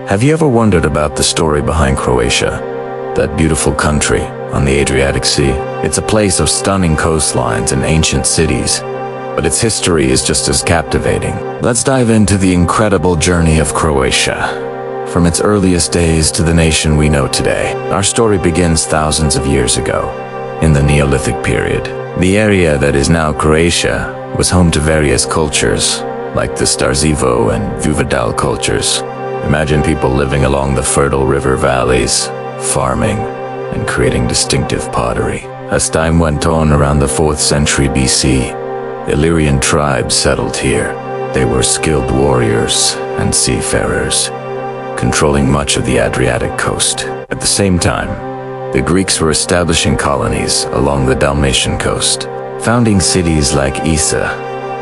Have you ever wondered about the story behind Croatia? That beautiful country on the Adriatic Sea. It's a place of stunning coastlines and ancient cities, but its history is just as captivating. Let's dive into the incredible journey of Croatia. From its earliest days to the nation we know today. Our story begins thousands of years ago, in the Neolithic period. The area that is now Croatia was home to various cultures, like the Starzevo and Vuvedal cultures. Imagine people living along the fertile river valleys, farming, and creating distinctive pottery. As time went on, around the 4th century BC, Illyrian tribes settled here. They were skilled warriors and seafarers, controlling much of the Adriatic coast. At the same time, the Greeks were establishing colonies along the Dalmatian coast, founding cities like Isa,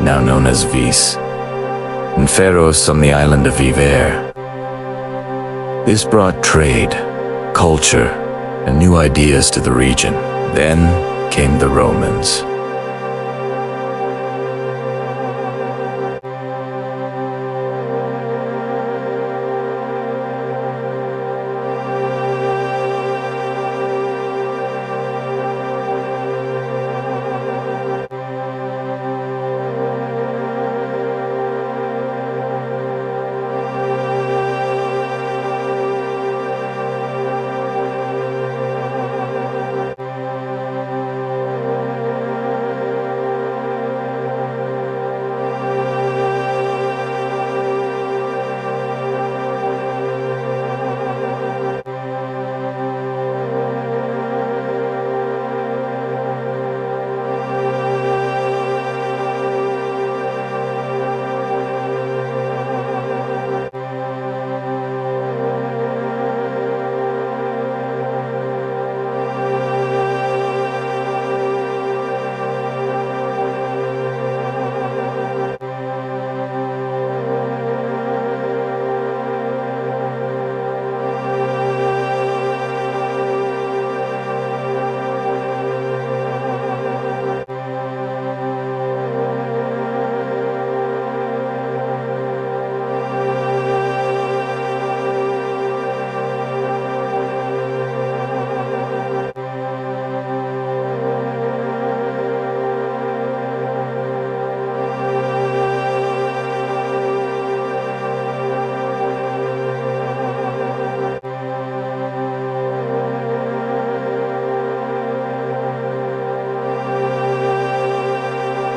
now known as Vis, and Pharos on the island of Iver. This brought trade, culture, and new ideas to the region. Then came the Romans.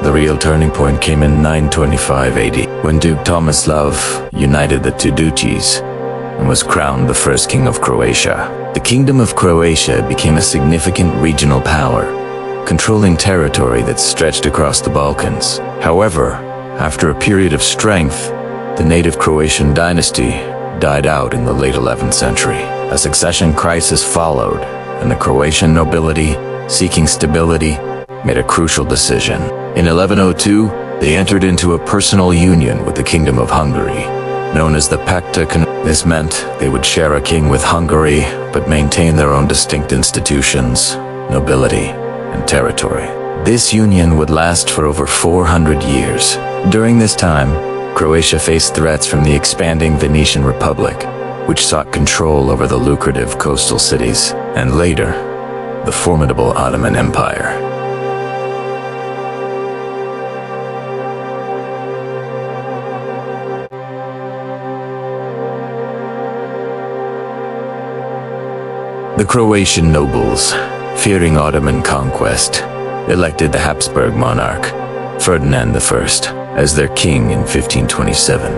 The real turning point came in 925 AD, when Duke Tomislav united the two duchies and was crowned the first king of Croatia. The Kingdom of Croatia became a significant regional power, controlling territory that stretched across the Balkans. However, after a period of strength, the native Croatian dynasty died out in the late 11th century. A succession crisis followed, and the Croatian nobility, seeking stability, made a crucial decision. In 1102, they entered into a personal union with the Kingdom of Hungary, known as the Pacta. This meant they would share a king with Hungary, but maintain their own distinct institutions, nobility, and territory. This union would last for over 400 years. During this time, Croatia faced threats from the expanding Venetian Republic, which sought control over the lucrative coastal cities, and later, the formidable Ottoman Empire. The Croatian nobles, fearing Ottoman conquest, elected the Habsburg monarch, Ferdinand I, as their king in 1527.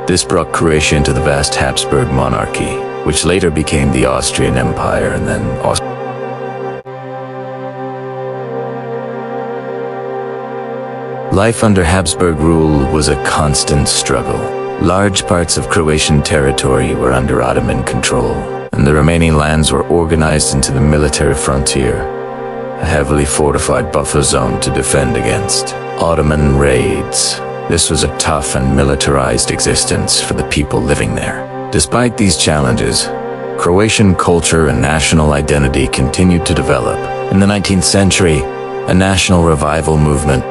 This brought Croatia into the vast Habsburg monarchy, which later became the Austrian Empire and then Life under Habsburg rule was a constant struggle. Large parts of Croatian territory were under Ottoman control, and the remaining lands were organized into the military frontier, a heavily fortified buffer zone to defend against Ottoman raids. This was a tough and militarized existence for the people living there. Despite these challenges, Croatian culture and national identity continued to develop. In the 19th century, a national revival movement,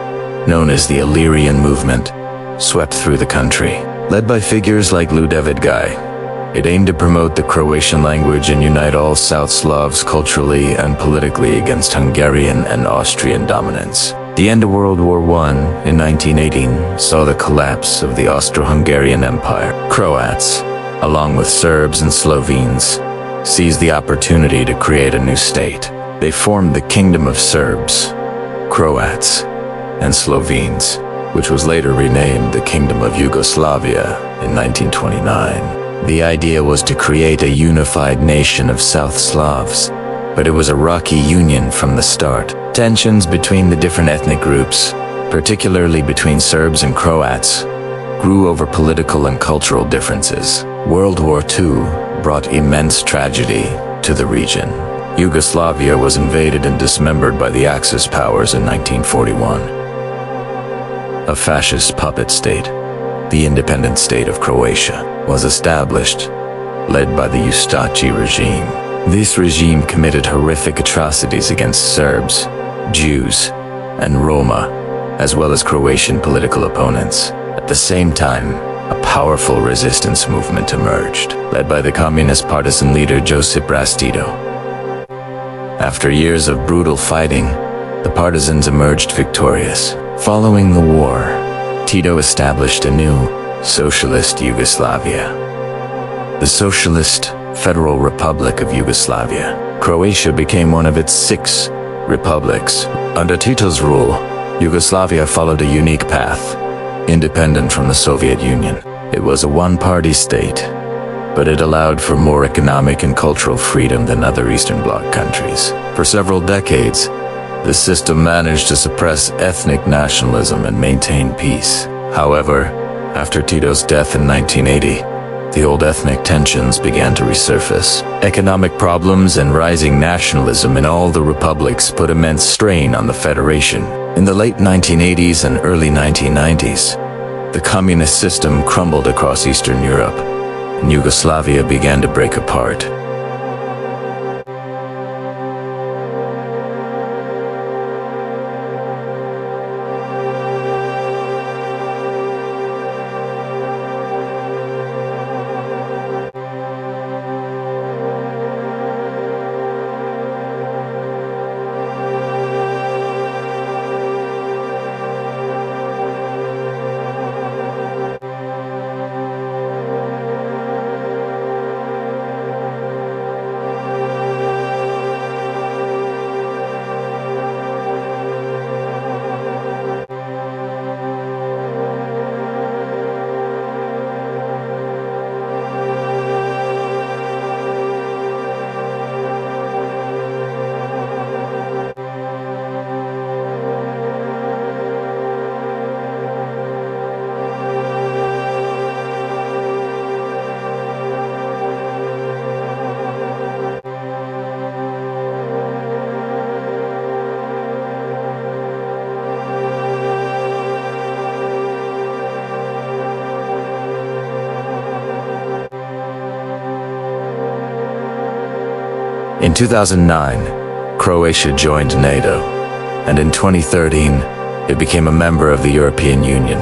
known as the Illyrian movement, swept through the country. Led by figures like Ludovic Guy, it aimed to promote the Croatian language and unite all South Slavs culturally and politically against Hungarian and Austrian dominance. The end of World War I in 1918 saw the collapse of the Austro-Hungarian Empire. Croats, along with Serbs and Slovenes, seized the opportunity to create a new state. They formed the Kingdom of Serbs, Croats, and Slovenes, which was later renamed the Kingdom of Yugoslavia in 1929. The idea was to create a unified nation of South Slavs, but it was a rocky union from the start. Tensions between the different ethnic groups, particularly between Serbs and Croats, grew over political and cultural differences. World War II brought immense tragedy to the region. Yugoslavia was invaded and dismembered by the Axis powers in 1941. A fascist puppet state, the independent state of Croatia, was established, led by the Ustashi regime. This regime committed horrific atrocities against Serbs, Jews, and Roma, as well as Croatian political opponents. At the same time, a powerful resistance movement emerged, led by the communist partisan leader Josip Broz Tito. After years of brutal fighting, the partisans emerged victorious. Following the war, Tito established a new socialist Yugoslavia, the Socialist Federal Republic of Yugoslavia. Croatia became one of its 6 republics. Under Tito's rule, Yugoslavia followed a unique path, independent from the Soviet Union. It was a one-party state, but it allowed for more economic and cultural freedom than other Eastern Bloc countries. For several decades, the system managed to suppress ethnic nationalism and maintain peace. However, after Tito's death in 1980, the old ethnic tensions began to resurface. Economic problems and rising nationalism in all the republics put immense strain on the federation. In the late 1980s and early 1990s, the communist system crumbled across Eastern Europe, and Yugoslavia began to break apart. In 2009, Croatia joined NATO, and in 2013, it became a member of the European Union,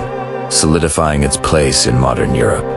solidifying its place in modern Europe.